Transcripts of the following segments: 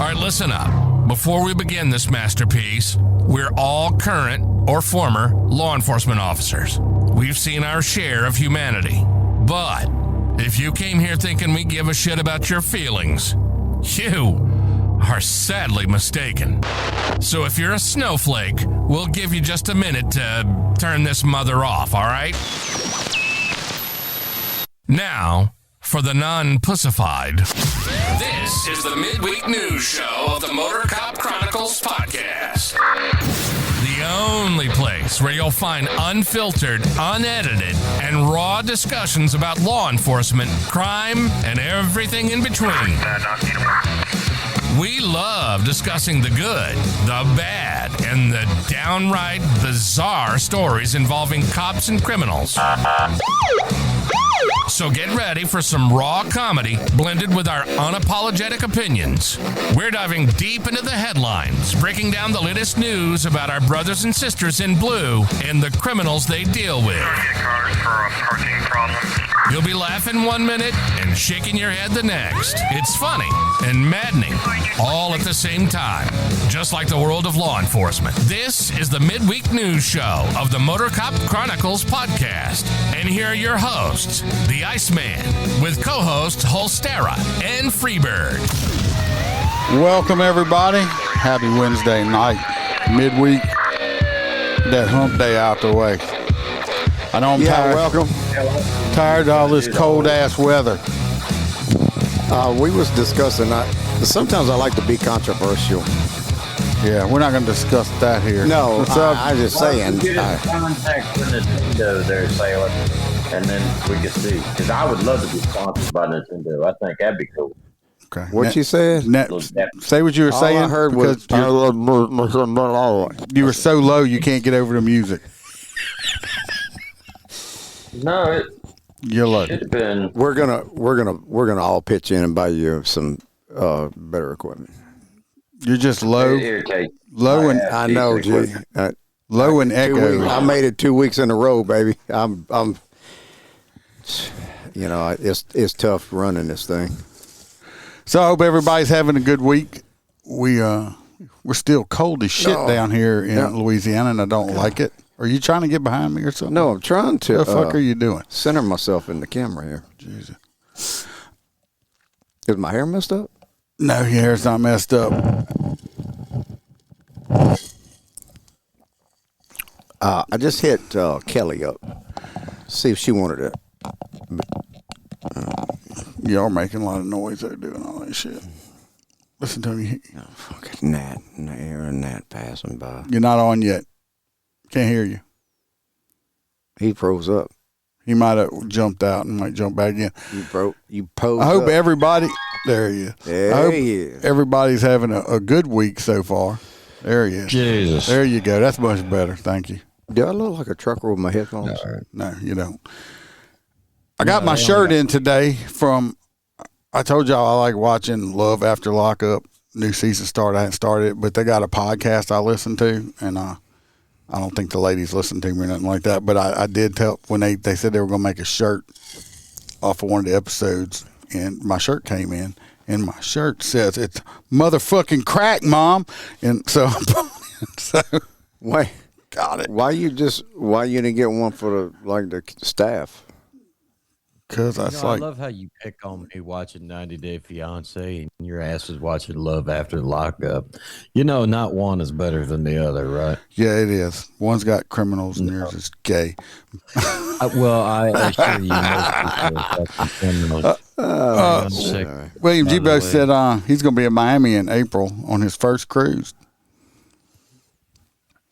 right, listen up. Before we begin this masterpiece, we're all current or former law enforcement officers. We've seen our share of humanity. But if you came here thinking we give a shit about your feelings, you are sadly mistaken. So if you're a snowflake, we'll give you just a minute to turn this mother off, all right? Now, for the non-pussified. This is the midweek news show of the Motor Cop Chronicles podcast. The only place where you'll find unfiltered, unedited, and raw discussions about law enforcement, crime, and everything in between. We love discussing the good, the bad, and the downright bizarre stories involving cops and criminals. So get ready for some raw comedy blended with our unapologetic opinions. We're diving deep into the headlines, breaking down the latest news about our brothers and sisters in blue and the criminals they deal with. You'll be laughing 1 minute and shaking your head the next. It's funny and maddening all at the same time, just like the world of law enforcement. This is the midweek news show of the Motor Cop Chronicles podcast. And here are your hosts, the Iceman, with co-hosts Holstera and Freebird. Welcome, everybody. Happy Wednesday night, midweek. That hump day out the way. I know I'm tired. Welcome. Tired of all this cold-ass weather. We was discussing that. Sometimes I like to be controversial. Yeah, we're not going to discuss that here. No, What's up? I just saying. Get a contact with Nintendo there, Sailor, and then we can see. Because I would love to be sponsored by Nintendo. I think that'd be cool. Okay. What you said? Say what you were saying. All I heard was you were so low you can't get over the music. No, it You're low. should have been. we're gonna all pitch in and buy you some better equipment. You're just low, Irritate. low and I know, G. low and echo. I made it 2 weeks in a row, baby. I'm. You know, it's tough running this thing. So I hope everybody's having a good week. We're still cold as shit down here in Louisiana, and I don't like it. Are you trying to get behind me or something? No, I'm trying to. What the fuck are you doing? Center myself in the camera here. Jesus. Is my hair messed up? No, your hair's not messed up. I just hit Kelly up. See if she wanted it. Y'all making a lot of noise there doing all that shit. Listen to me. Oh, fucking gnat passing by. You're not on yet. Can't hear you. He froze up. He might have jumped out and might jump back in. You posed I hope up. everybody. There he is. There he is. Everybody's having a good week so far. There he is. Jesus. There you go. That's much better. Thank you. Do I look like a trucker with my headphones? No, you don't. I got my shirt in today from. I told y'all I like watching Love After Lockup. New season started. I hadn't started it, but they got a podcast I listen to, and I don't think the ladies listen to me or nothing like that. But I did tell when they said they were going to make a shirt off of one of the episodes, and my shirt came in, and my shirt says it's motherfucking crack, Mom, and so Wait, got it. why you didn't get one for the staff? Because that's I like love how you pick on me watching 90 Day Fiance and your ass is watching Love After Lockup. You know, not one is better than the other, right? yeah, it is. One's got criminals and yours is gay. I assure you, most people are fucking criminals. William By G. the Bo way. said he's going to be in Miami in April on his first cruise.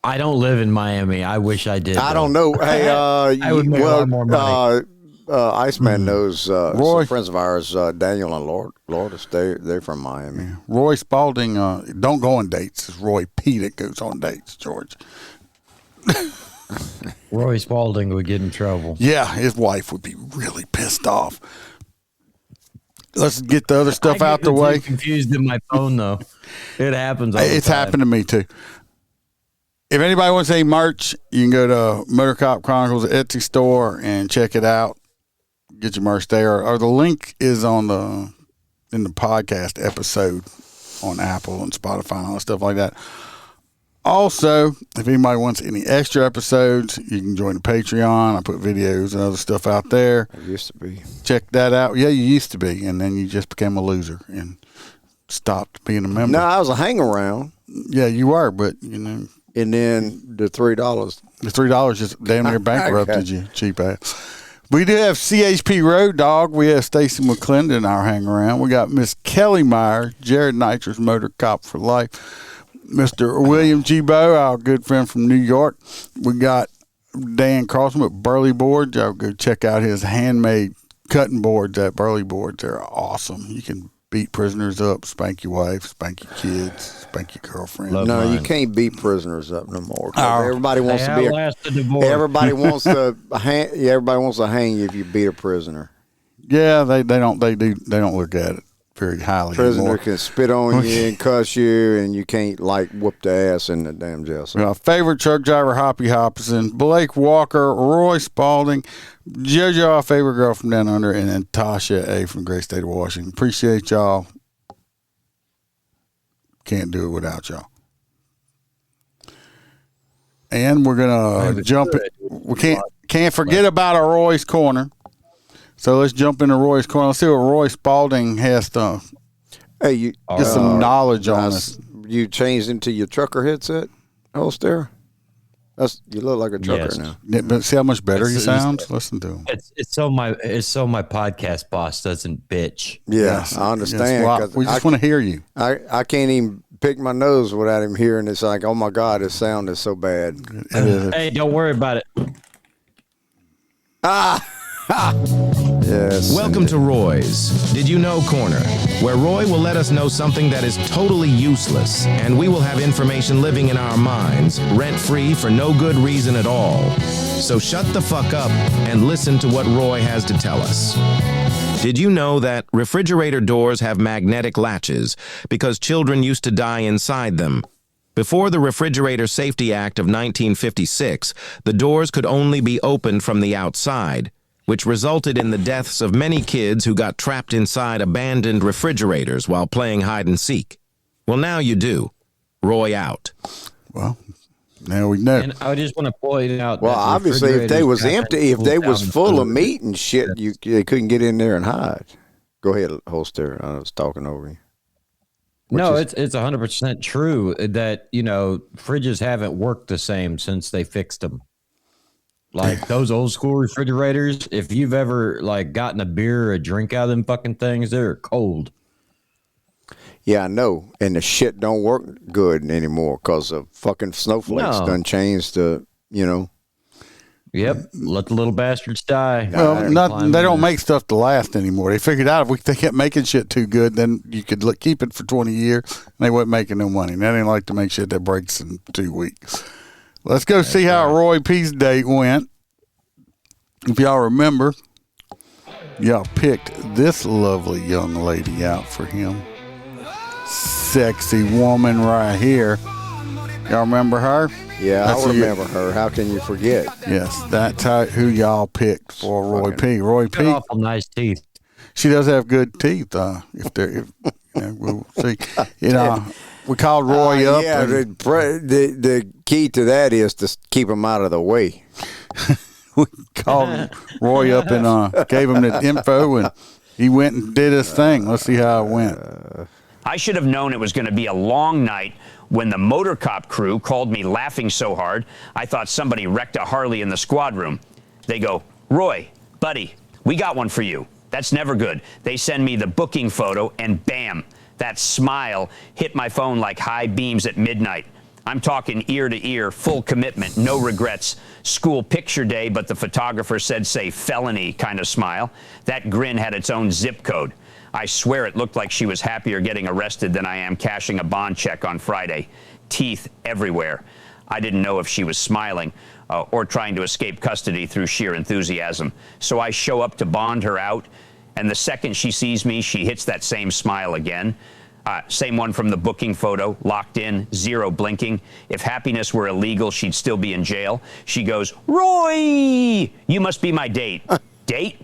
I don't live in Miami. I wish I did. I though. don't know. Hey, I would make a lot more money. Iceman knows Roy. some friends of ours, Daniel and Lourdes. They're from Miami. Roy Spalding don't go on dates. It's Roy P. that goes on dates, George. Roy Spalding would get in trouble. Yeah, his wife would be really pissed off. Let's get the other stuff I out get the way. confused in my phone, though. It happens all the It's time. happened to me, too. If anybody wants any merch, you can go to Motor Cop Chronicles Etsy store and check it out. Get your merch there. Or the link is in the podcast episode on Apple and Spotify and all that stuff like that. Also, if anybody wants any extra episodes, you can join the Patreon. I put videos and other stuff out there. I used to be. Check that out. Yeah, you used to be, and then you just became a loser and stopped being a member. No, I was a hang around. Yeah, you were, but you know. And then the $3. The $3 just damn near bankrupted you, cheap ass. We do have CHP Road Dog. We have Stacy McClendon in our hang around. We got Miss Kelly Meyer, Jared Nitrous Motor Cop for Life. Mr. William G. Bowe, our good friend from New York. We got Dan Carlson with Burley Boards. Y'all go check out his handmade cutting boards at Burley Boards. They're awesome. You can beat prisoners up, spank your wife, spank your kids, spank your girlfriend. No, you can't beat prisoners up no more. Everybody wants to be everybody wants to hang. Yeah, everybody wants to hang you if you beat a prisoner. Yeah, they don't look at it very highly. Prisoner anymore. can spit on you and cuss you, and you can't like whoop the ass in the damn jail cell. Favorite truck driver, Hoppy Hopperson, Blake Walker, Roy Spalding, JoJo, our favorite girl from down under, and then Tasha A from the great state of Washington. Appreciate y'all. Can't do it without y'all. And we're gonna jump it. We can't forget about our Roy's Corner. So let's jump into Roy's Corner. Let's see what Roy Spalding has to get some knowledge on this. You changed into your trucker headset, Holster? You look like a trucker now. Yeah, but see how much better he sounds? Listen to him. It's so my podcast boss doesn't bitch. Yes, I understand. Yes. Well, we just want to hear you. I can't even pick my nose without him hearing. It's like, oh my God, his sound is so bad. Hey, don't worry about it. Yes. Welcome to Roy's Did You Know Corner, where Roy will let us know something that is totally useless, and we will have information living in our minds, rent-free for no good reason at all. So shut the fuck up and listen to what Roy has to tell us. Did you know that refrigerator doors have magnetic latches because children used to die inside them? Before the Refrigerator Safety Act of 1956, the doors could only be opened from the outside, which resulted in the deaths of many kids who got trapped inside abandoned refrigerators while playing hide and seek. Well, now you do. Roy out. Well, now we know. And I just want to point out. Well, obviously, if they was empty, if they was full of meat and shit, they couldn't get in there and hide. Go ahead, Holster. I was talking over you. It's 100% true that, fridges haven't worked the same since they fixed them. Like those old school refrigerators, if you've ever gotten a beer or a drink out of them fucking things, they're cold. Yeah, I know. And the shit don't work good anymore because of fucking snowflakes done changed the, Yep. Let the little bastards die. Well, they don't make stuff to last anymore. They figured out if they kept making shit too good, then you could keep it for 20 years and they weren't making no money. They didn't like to make shit that breaks in 2 weeks. Let's go see how Roy P's date went. If y'all remember, y'all picked this lovely young lady out for him. Sexy woman right here. Y'all remember her? Yeah, I remember her. How can you forget? Yes, that's who y'all picked for Roy P. Roy P. Awful nice teeth. She does have good teeth. We'll see. We called Roy up. Yeah, the key to that is to keep him out of the way. We called Roy up and gave him the info, and he went and did his thing. Let's see how it went. I should have known it was going to be a long night when the motor cop crew called me laughing so hard, I thought somebody wrecked a Harley in the squad room. They go, Roy, buddy, we got one for you. That's never good. They send me the booking photo, and bam, that smile hit my phone like high beams at midnight. I'm talking ear to ear, full commitment, no regrets. School picture day, but the photographer said, say, felony kind of smile. That grin had its own zip code. I swear it looked like she was happier getting arrested than I am cashing a bond check on Friday. Teeth everywhere. I didn't know if she was smiling or trying to escape custody through sheer enthusiasm. So I show up to bond her out, and the second she sees me, she hits that same smile again. Same one from the booking photo, locked in, zero blinking. If happiness were illegal, she'd still be in jail. She goes, Roy, you must be my date. Date?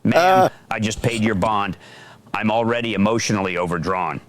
Ma'am, I just paid your bond. I'm already emotionally overdrawn.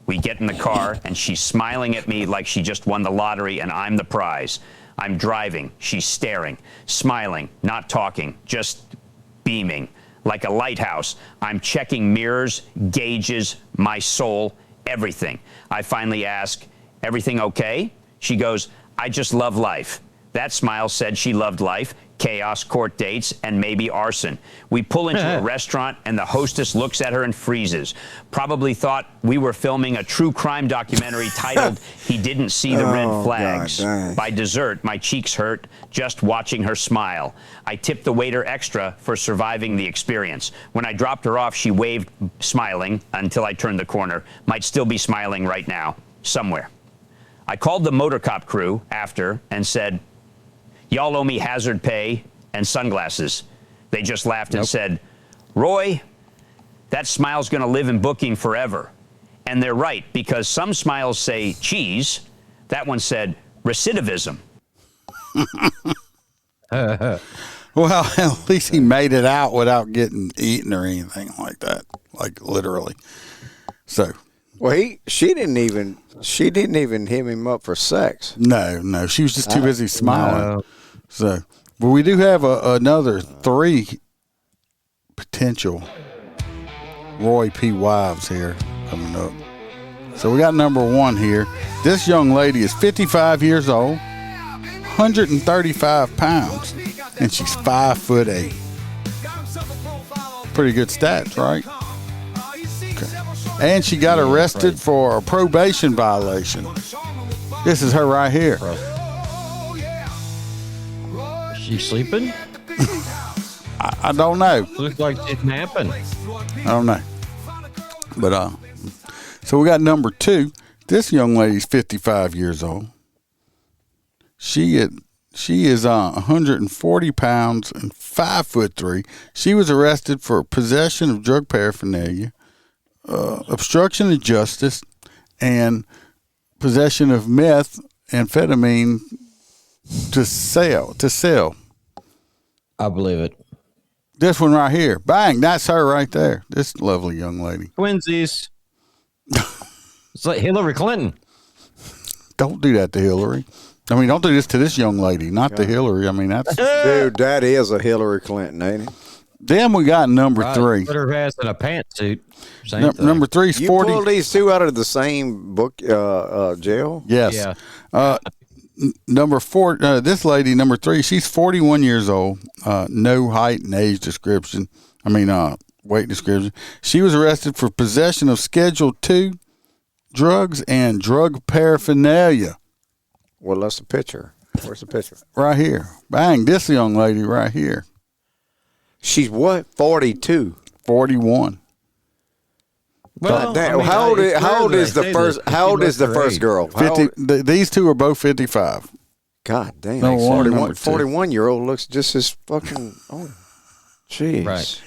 We get in the car, and she's smiling at me like she just won the lottery and I'm the prize. I'm driving. She's staring, smiling, not talking, just beaming. Like a lighthouse, I'm checking mirrors, gauges, my soul, everything. I finally ask, everything okay? She goes, I just love life. That smile said she loved life, chaos, court dates, and maybe arson. We pull into a restaurant, and the hostess looks at her and freezes. Probably thought we were filming a true crime documentary titled He Didn't See the Red Flags. By dessert, my cheeks hurt just watching her smile. I tipped the waiter extra for surviving the experience. When I dropped her off, she waved, smiling, until I turned the corner. Might still be smiling right now, somewhere. I called the motor cop crew after and said, y'all owe me hazard pay and sunglasses. They just laughed and said, Roy, that smile's going to live in booking forever. And they're right, because some smiles say cheese. That one said recidivism. Well, at least he made it out without getting eaten or anything like that, like literally. So, well, she didn't even hit him up for sex. No, she was just too busy smiling. No. So, but we do have another 3 potential Roy P. wives here coming up. So we got number 1 here. This young lady is 55 years old, 135 pounds, and she's 5'8". Pretty good stats, right? Okay. And she got arrested for a probation violation. This is her right here. She sleeping? I don't know. Looks like she's napping. I don't know. But so we got number 2. This young lady's 55 years old. She is 140 pounds and 5'3". She was arrested for possession of drug paraphernalia, obstruction of justice, and possession of methamphetamine to sell. I believe it. This one right here. Bang. That's her right there. This lovely young lady. Twinsies. It's like Hillary Clinton. Don't do that to Hillary. I mean, don't do this to this young lady, not to Hillary. I mean, that's... Dude, that is a Hillary Clinton, ain't it? Then we got number 3. Put her ass in a pantsuit. Number 3 is 40. You pulled these 2 out of the same book jail? Yes. Yeah. Number 4, this lady, number 3, she's 41 years old. No height and age description. Weight description. She was arrested for possession of Schedule II drugs and drug paraphernalia. Well, that's the picture. Where's the picture? Right here. Bang. This young lady right here. She's what? 42. 41. Well, how old is the first girl? 50. These 2 are both 55. God damn. 41-year-old looks just as fucking jeez. Right.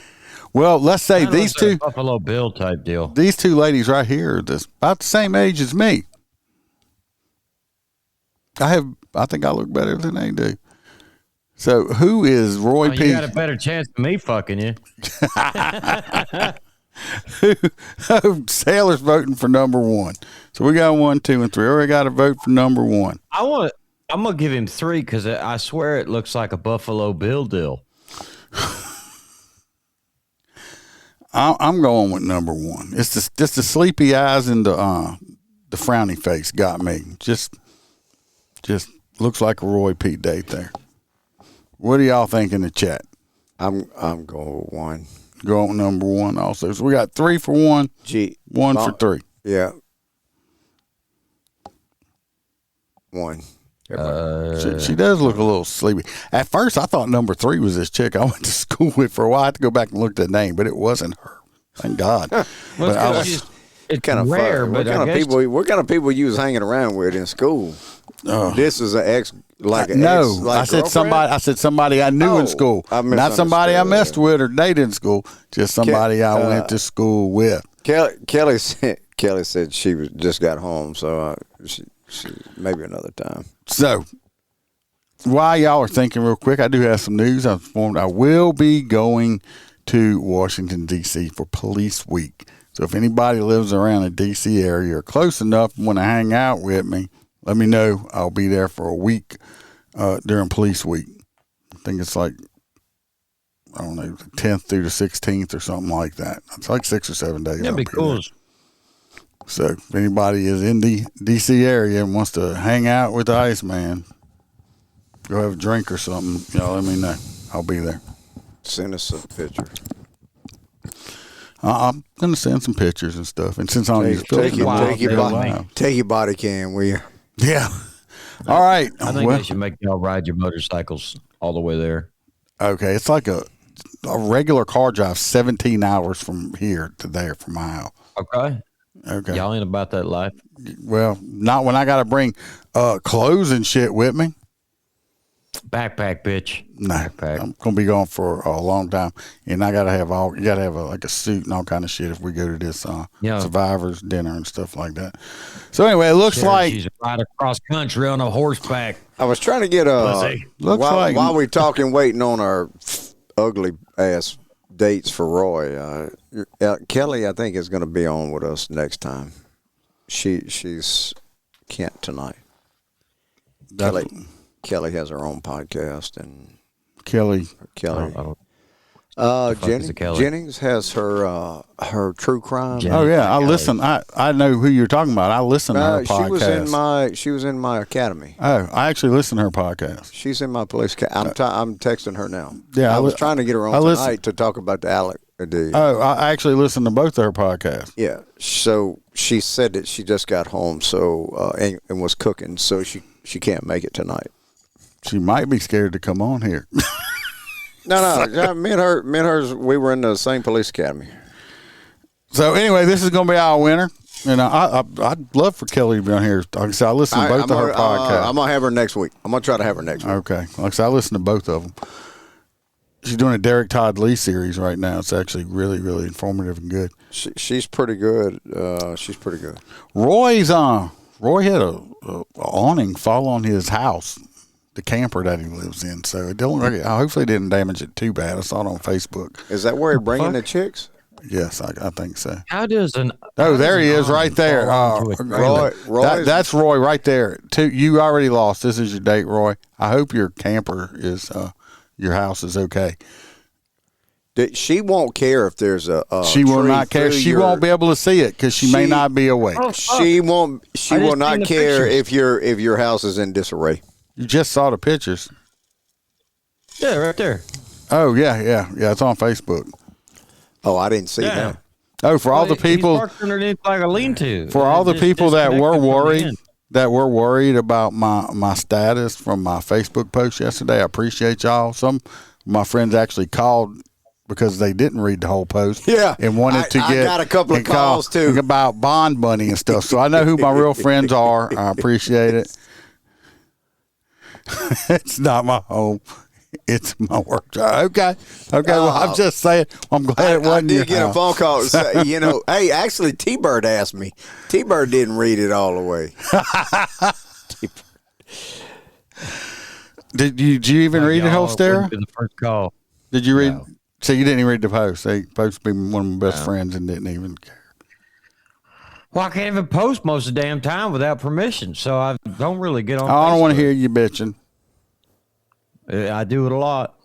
Well, let's say these 2 Buffalo Bill type deal. These 2 ladies right here are about the same age as me. I think I look better than they do. So who is Roy P? You got a better chance than me fucking you. Sailor's voting for number 1. So we got 1, 2, and 3. We got to vote for number 1. I'm gonna give him 3 because I swear it looks like a Buffalo Bill deal. I'm going with number 1. It's just the sleepy eyes and the frowny face got me. Just looks like a Roy P. date there. What do y'all think in the chat? I'm going with 1. Go on number 1 also. So we got 3 for 1. 1 for 3. Yeah. 1. She does look a little sleepy. At first, I thought number 3 was this chick I went to school with for a while. I had to go back and look at the name, but it wasn't her. Thank God. It's kind of rare. What kind of people you was hanging around with in school? This is an ex. I said somebody I knew in school, not somebody I messed with or dated in school. Just somebody I went to school with. Kelly said she just got home, so she maybe another time. So while y'all are thinking real quick, I do have some news. I will be going to Washington D.C. for Police Week So if anybody lives around the D.C. area or close enough and want to hang out with me, let me know. I'll be there for a week during Police Week. I think it's like, I don't know, the 10th through the 16th or something like that. It's like 6 or 7 days. That'd be cool. So if anybody is in the D.C. area and wants to hang out with the Iceman, go have a drink or something, y'all let me know. I'll be there. Send us a picture. I'm going to send some pictures and stuff. And since I'm take your body cam, will you? Yeah. All right. I think they should make y'all ride your motorcycles all the way there. Okay. It's like a regular car drive, 17 hours from here to there from my house. Okay. Y'all ain't about that life. Well, not when I got to bring clothes and shit with me. Backpack, bitch. No, Backpack. I'm gonna be gone for a long time, and I gotta have like a suit and all kind of shit if we go to this survivors dinner and stuff like that. So anyway, it looks like she's right across country on a horseback. I was trying to get while we're talking, waiting on our ugly ass dates for Roy. Kelly, I think, is going to be on with us next time. She's can't tonight. Kelly has her own podcast, and Kelly. Jennings has her true crime. Oh yeah, I listen. I know who you're talking about. I listen to her podcast. She was in my academy. Oh, I actually listen to her podcast. She's in my police. I'm texting her now. Yeah, I was trying to get her on tonight to talk about the Alec. Oh, I actually listened to both of her podcasts. Yeah, so she said that she just got home, and was cooking, so she can't make it tonight. She might be scared to come on here. No. Me and her, we were in the same police academy. So anyway, this is going to be our winner. And I'd love for Kelly to be on here. Like I said, I listen to both of her podcasts. I'm going to have her next week. I'm going to try to have her next week. Okay. Like I said, I listen to both of them. She's doing a Derek Todd Lee series right now. It's actually really, really informative and good. She's pretty good. She's pretty good. Roy had a awning fall on his house, the camper that he lives in. So hopefully it didn't damage it too bad. I saw it on Facebook. Is that where he's bringing the chicks? Yes, I think so. How does there he is right there. Roy, that's Roy right there. You already lost. This is your date, Roy. I hope your camper is your house is okay. She won't care if there's a she will not care. She won't be able to see it because she may not be awake. She will not care if your house is in disarray. You just saw the pictures. Yeah, right there. Oh yeah. It's on Facebook. Oh, I didn't see that. Oh, for all the people parked underneath like a lean-to. For all the people that were worried about my status from my Facebook post yesterday, I appreciate y'all. Some of my friends actually called because they didn't read the whole post. Yeah. And wanted to I got a couple of calls too about bond money and stuff. So I know who my real friends are. I appreciate it. It's not my home. It's my work job. Okay. Well, I'm just saying. I'm glad it wasn't your house. I did get a phone call to say, hey, actually, T-Bird asked me. T-Bird didn't read it all the way. Did you even read the whole story? The first call. Did you read? No. So you didn't even read the post. They supposed to be one of my best friends and didn't even care. Well, I can't even post most of the damn time without permission, so I don't really get on. I don't want to hear you bitching. I do it a lot.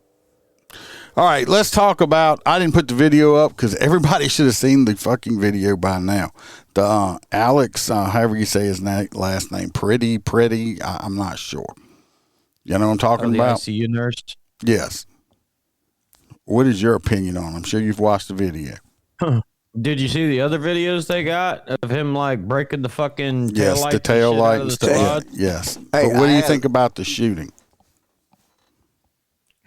All right, let's talk about. I didn't put the video up because everybody should have seen the fucking video by now. The Alex, however you say his last name, Pertti. I'm not sure. You know what I'm talking about? The ICU nurse. Yes. What is your opinion on him? I'm sure you've watched the video. Did you see the other videos they got of him like breaking the fucking taillight? The tail light and stuff. Yes. Hey, but what do you think about the shooting?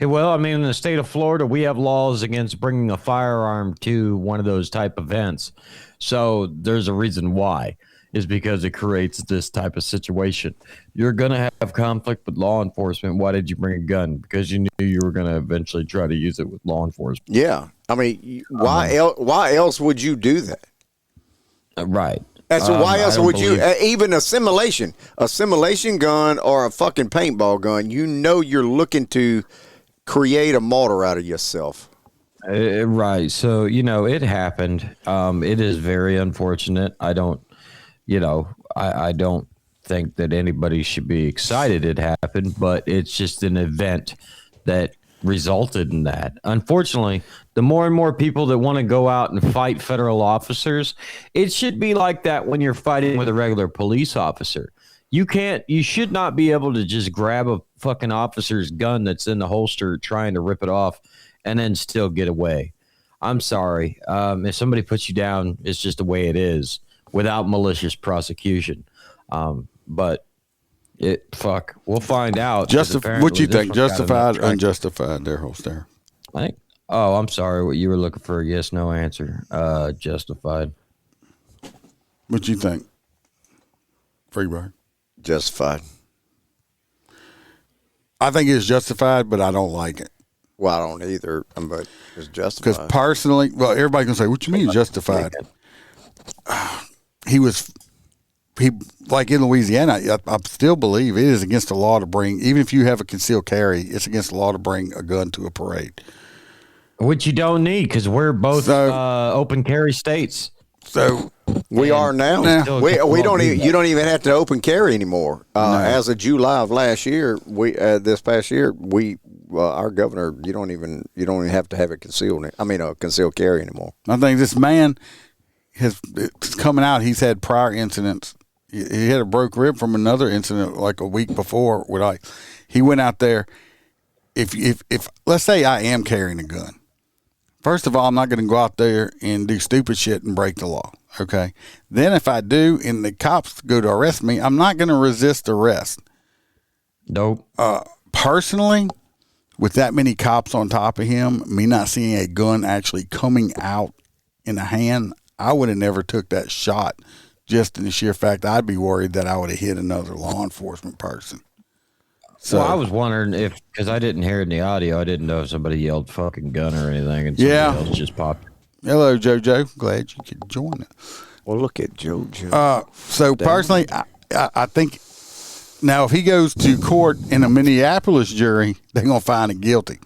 Well, I mean, in the state of Florida, we have laws against bringing a firearm to one of those type events. So there's a reason why, is because it creates this type of situation. You're going to have conflict with law enforcement. Why did you bring a gun? Because you knew you were going to eventually try to use it with law enforcement. Yeah. I mean, why else would you do that? Right. So why else would you, even a simulation gun or a fucking paintball gun, you're looking to create a martyr out of yourself. Right. So, it happened. It is very unfortunate. I don't think that anybody should be excited it happened, but it's just an event that resulted in that. Unfortunately, the more and more people that want to go out and fight federal officers, it should be like that when you're fighting with a regular police officer. You should not be able to just grab a fucking officer's gun that's in the holster trying to rip it off and then still get away. I'm sorry. If somebody puts you down, it's just the way it is without malicious prosecution. But we'll find out. What you think? Justified or unjustified there, Holster? I'm sorry. What you were looking for a yes, no answer. Justified. What you think? Freebird? Justified. I think it's justified, but I don't like it. Well, I don't either, but it's justified. Because personally, everybody can say, what you mean justified? He like in Louisiana, I still believe it is against the law to bring, even if you have a concealed carry, it's against the law to bring a gun to a parade. Which you don't need because we're both open carry states. So we are now. We don't even. You don't even have to open carry anymore. No. As of July of last year, this past year, our governor, you don't even have to have a concealed carry anymore. I think this man it's coming out. He's had prior incidents. He had a broke rib from another incident like a week before. He went out there. If let's say I am carrying a gun. First of all, I'm not going to go out there and do stupid shit and break the law, okay? Then if I do and the cops go to arrest me, I'm not going to resist arrest. Nope. Personally, with that many cops on top of him, me not seeing a gun actually coming out in a hand, I would have never took that shot just in the sheer fact I'd be worried that I would have hit another law enforcement person. So I was wondering because I didn't hear it in the audio, I didn't know if somebody yelled fucking gun or anything, and somebody else just popped. Hello, JoJo. Glad you could join us. Well, look at JoJo. So personally, I think now if he goes to court in a Minneapolis jury, they're gonna find him guilty.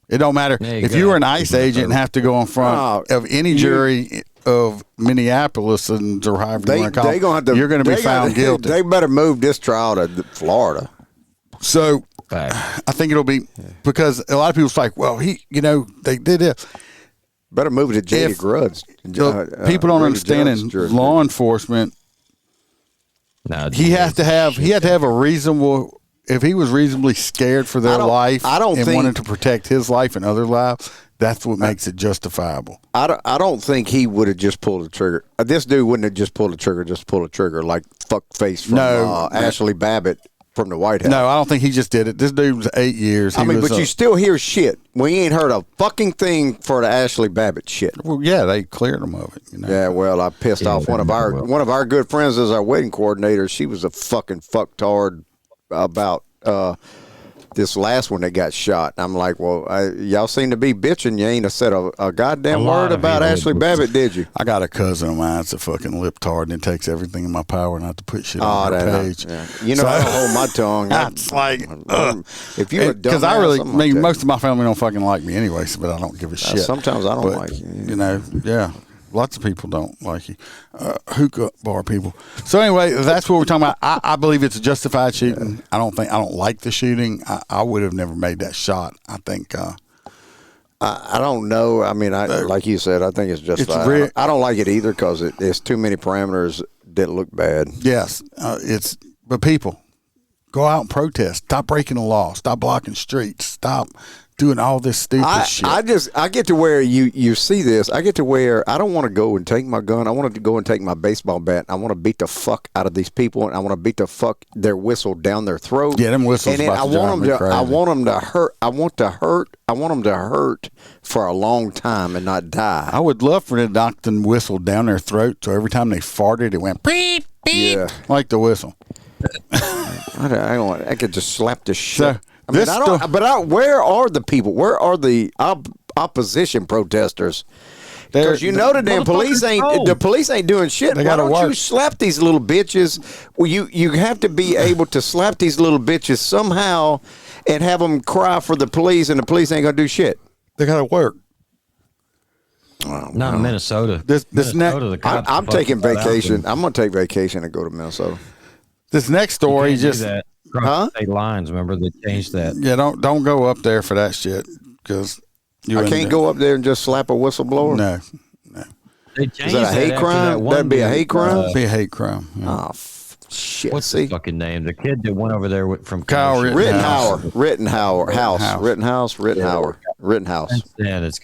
It don't matter if you were an ICE agent and have to go in front of any jury of Minneapolis and or however you want to call it. You're going to be found guilty. They better move this trial to Florida. So I think it'll be because a lot of people's like, well, they did it. Better move it to J.D. Grudd's. People don't understand in law enforcement. He had to have a reasonable. If he was reasonably scared for their life and wanted to protect his life and other lives, that's what makes it justifiable. I don't think he would have just pulled the trigger. This dude wouldn't have just pulled the trigger like fuckface from Ashley Babbitt from the White House. No, I don't think he just did it. This dude was 8 years. But you still hear shit. We ain't heard a fucking thing for the Ashley Babbitt shit. Well, yeah, they cleared him of it. Yeah, well, I pissed off one of our good friends as our wedding coordinator. She was a fucking fucktard about this last one that got shot. I'm like, well, y'all seem to be bitching. You ain't said a goddamn word about Ashley Babbitt, did you? I got a cousin of mine that's a fucking liptard, and it takes everything in my power not to put shit on her page. Yeah. I don't hold my tongue. That's like, if you're a dumbass, because I most of my family don't fucking like me anyway, but I don't give a shit. Sometimes I don't like you. Yeah. Lots of people don't like you. Hookah bar people. So anyway, that's what we're talking about. I believe it's a justified shooting. I don't like the shooting. I would have never made that shot. I think. I don't know. I mean, like you said, I think it's justified. I don't like it either because it's too many parameters that look bad. Yes, but people go out and protest. Stop breaking the law. Stop blocking streets. Stop doing all this stupid shit. I get to where you see this. I get to where I don't want to go and take my gun. I want to go and take my baseball bat. I want to beat the fuck out of these people, and I want to beat the fuck their whistle down their throat. Yeah, them whistles. And then I want them to hurt. I want them to hurt for a long time and not die. I would love for them to knock the whistle down their throat, so every time they farted, it went beep beep, like the whistle. I could just slap the shit. Where are the people? Where are the opposition protesters? Because the damn police ain't. The police ain't doing shit. Why don't you slap these little bitches? Well, you have to be able to slap these little bitches somehow, and have them cry for the police, and the police ain't gonna do shit. They gotta work. Not in Minnesota. I'm taking vacation. I'm going to take vacation and go to Minnesota. This next story just state lines. Remember they changed that. Yeah, don't go up there for that shit because I can't go up there and just slap a whistleblower. No. Is that a hate crime? That'd be a hate crime. Be a hate crime. Yeah. Oh shit! What's the fucking name? The kid that went over there from Kyle Rittenhouse. Yeah, that's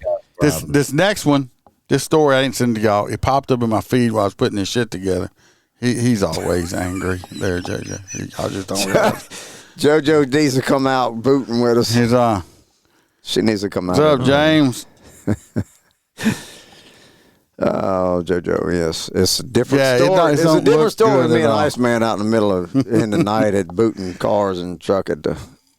this next one. This story I ain't sent to y'all. It popped up in my feed while I was putting this shit together. He's always angry. There, JoJo. I just don't realize. JoJo needs to come out booting with us. He's She needs to come out. What's up, James? Oh, JoJo, yes. It's a different story. It's a different story with me and Iceman out in the middle of in the night at booting cars and truck at the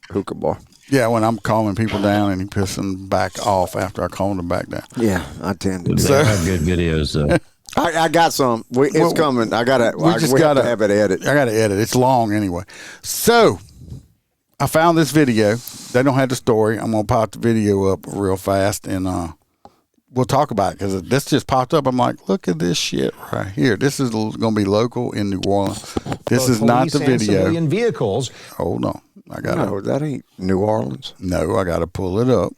hookah bar. Yeah, when I'm calming people down and he pissing back off after I calm them back down. Yeah, I tend to. They have good videos, though. I got some. It's coming. I got to. We have to have it edited. I got to edit. It's long anyway. So I found this video. They don't have the story. I'm gonna pop the video up real fast and we'll talk about it because this just popped up. I'm like, look at this shit right here. This is going to be local in New Orleans. This is not the video. Civilian vehicles. Hold on. No, that ain't New Orleans. No, I got to pull it up.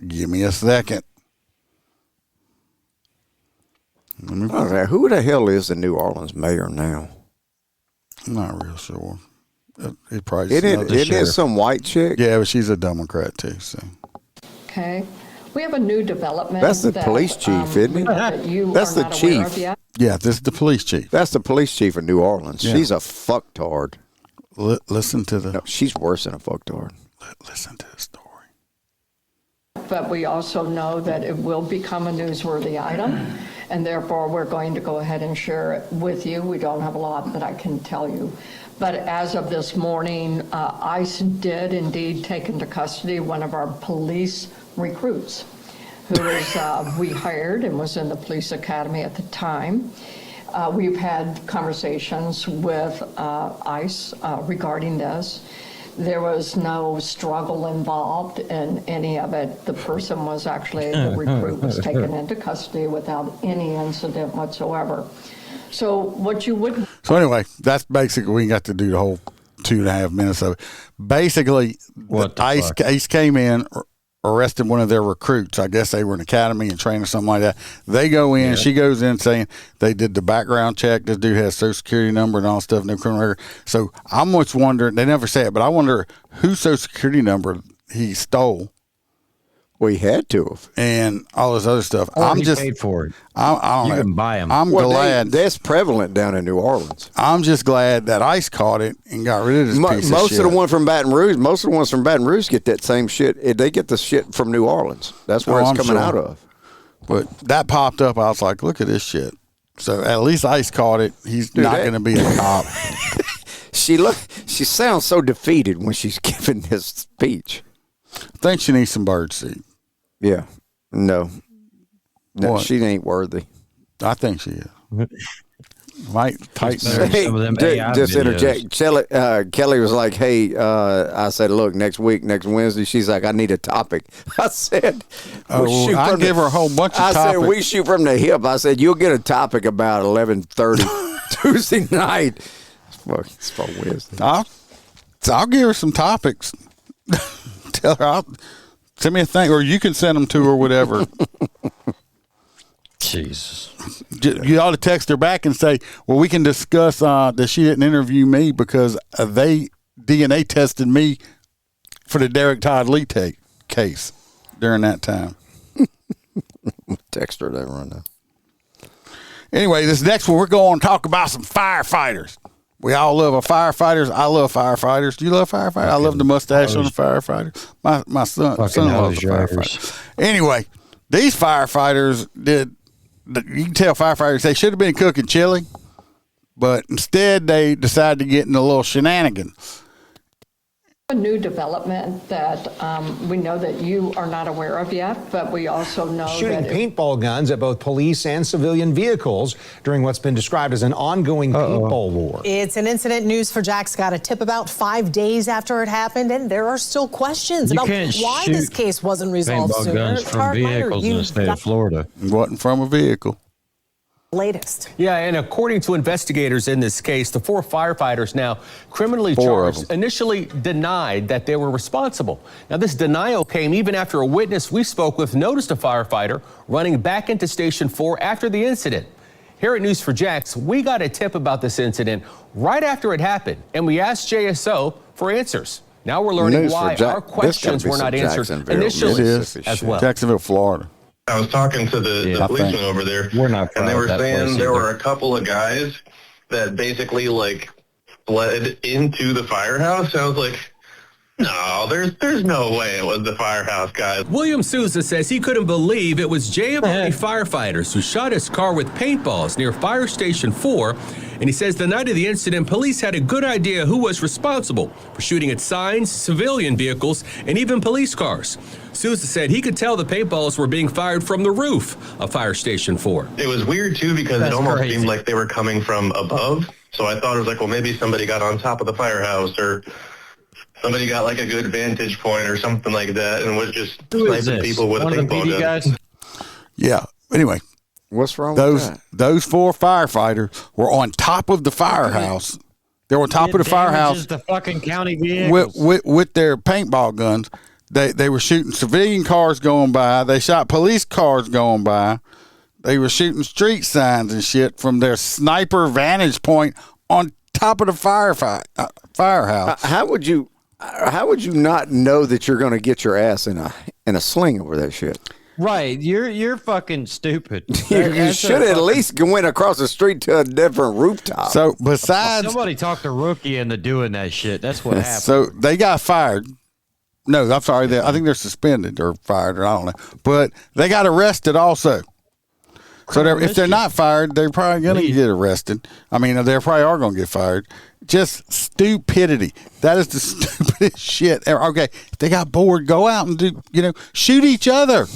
Give me a second. Who the hell is the New Orleans mayor now? I'm not real sure. It probably isn't it some white chick? Yeah, but she's a Democrat too. So. Okay. We have a new development. That's the police chief, isn't it? That's the chief. Yeah, this is the police chief. That's the police chief of New Orleans. Yeah. She's a fucktard. Listen to the. No, she's worse than a fucktard. Listen to the story. But we also know that it will become a newsworthy item, and therefore we're going to go ahead and share it with you. We don't have a lot that I can tell you. But as of this morning, ICE did indeed take into custody one of our police recruits who we hired and was in the police academy at the time. We've had conversations with ICE regarding this. There was no struggle involved in any of it. The person was actually, the recruit was taken into custody without any incident whatsoever. So what you would... So anyway, that's basically, we got to do the whole 2.5 minutes of it. Basically, ICE came in, arrested one of their recruits. I guess they were in academy and trained or something like that. They go in, she goes in saying they did the background check. This dude has social security number and all stuff, no criminal record. So I'm just wondering, they never say it, but I wonder whose social security number he stole. Well, he had to have. And all this other stuff. Or he paid for it. I don't know. You can buy them. I'm glad. That's prevalent down in New Orleans. I'm just glad that ICE caught it and got rid of this piece of shit. Most of the ones from Baton Rouge get that same shit. They get the shit from New Orleans. That's where it's coming out of. But that popped up. I was like, look at this shit. So at least ICE caught it. He's not going to be a cop. She sounds so defeated when she's giving this speech. I think she needs some birdseed. Yeah. No, she ain't worthy. I think she is. Might tighten some of them AI just videos. interject. Kelly was like, hey, I said, look, next Wednesday. She's like, I need a topic. I said, I give her a whole bunch of topics. I said, we shoot from the hip. I said, you'll get a topic about 11:30 Tuesday night. It's for Wednesday. I'll give her some topics. Tell her, send me a thing, or you can send them to her, whatever. Jesus. You ought to text her back and say, well, we can discuss that she didn't interview me because they DNA tested me for the Derek Todd Lee case during that time. Text her that right now. Anyway, this next one, we're going to talk about some firefighters. We all love our firefighters. I love firefighters. Do you love firefighters? I love the mustache on the firefighter. My son loves the firefighters. Anyway, these firefighters did. You can tell firefighters they should have been cooking chili, but instead they decided to get in a little shenanigan. A new development that we know that you are not aware of yet, but we also know shooting paintball guns at both police and civilian vehicles during what's been described as an ongoing paintball war. It's an incident News4Jax got a tip about 5 days after it happened, and there are still questions about why this case wasn't resolved sooner. Guns from vehicles in the state of Florida. It wasn't from a vehicle. Latest. Yeah, and according to investigators in this case, the 4 firefighters now criminally charged initially denied that they were responsible. Now, this denial came even after a witness we spoke with noticed a firefighter running back into Station 4 after the incident. Here at News4Jax, we got a tip about this incident right after it happened, and we asked JSO for answers. Now we're learning why our questions were not answered initially as well. Jacksonville, Florida. I was talking to the policeman over there, and they were saying there were a couple of guys that basically fled into the firehouse. I was like, no, there's no way it was the firehouse guys. William Souza says he couldn't believe it was JFK firefighters who shot his car with paintballs near Fire Station 4, and he says the night of the incident, police had a good idea who was responsible for shooting at signs, civilian vehicles, and even police cars. Souza said he could tell the paintballs were being fired from the roof of Fire Station 4. It was weird, too, because it almost seemed like they were coming from above. So I thought it was like, well, maybe somebody got on top of the firehouse or somebody got a good vantage point or something like that and was just sniping people with a paintball gun. Yeah. Anyway. What's wrong with that? Those 4 firefighters were on top of the firehouse. They were on top of the firehouse. The fucking county vehicles. With their paintball guns. They were shooting civilian cars going by. They shot police cars going by. They were shooting street signs and shit from their sniper vantage point on top of the firehouse. How would you not know that you're going to get your ass in a sling over that shit? Right, you're fucking stupid. You should at least went across the street to a different rooftop. So besides, somebody talked a rookie into doing that shit. That's what happened. So they got fired. No, I'm sorry. I think they're suspended or fired, or I don't know. But they got arrested also. So if they're not fired, they're probably going to get arrested. I mean, they probably are going to get fired. Just stupidity. That is the stupidest shit ever. Okay, if they got bored, go out and shoot each other.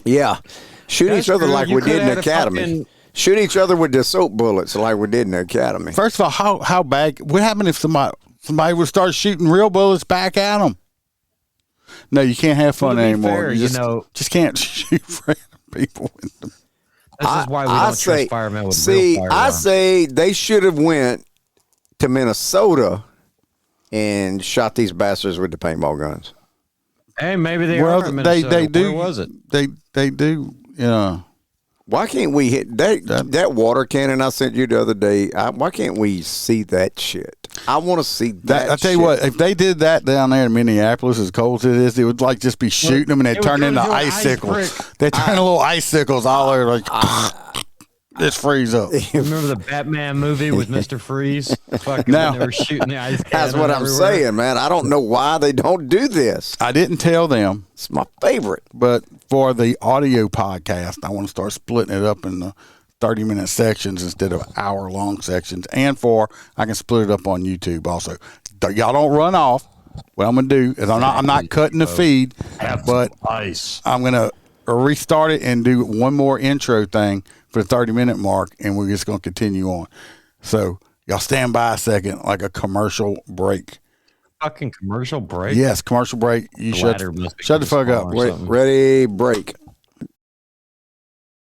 Yeah, shoot each other like we did in the academy. Shoot each other with the soap bullets like we did in the academy. First of all, how bad? What happened if somebody would start shooting real bullets back at them? No, you can't have fun anymore. You just can't shoot random people with them. This is why we don't trust firemen with real firearms. I say they should have went to Minnesota and shot these bastards with the paintball guns. Hey, maybe they are in Minnesota. They do. Where was it? They do. Why can't we hit that water cannon I sent you the other day? Why can't we see that shit? I want to see that. I tell you what, if they did that down there in Minneapolis, as cold as it is, it would just be shooting them and they turn into icicles. They turn little icicles all over just freeze up. Remember the Batman movie with Mr. Freeze? Fucking now, they were shooting the ice. That's what I'm saying, man. I don't know why they don't do this. I didn't tell them. It's my favorite. But for the audio podcast, I want to start splitting it up in the 30-minute sections instead of hour-long sections. And I can split it up on YouTube also. Y'all don't run off. What I'm going to do is I'm not cutting the feed, but I'm going to restart it and do one more intro thing for the 30-minute mark, and we're just going to continue on. So y'all stand by a second, like a commercial break. Fucking commercial break? Yes, commercial break. You shut the fuck up. Ready, break.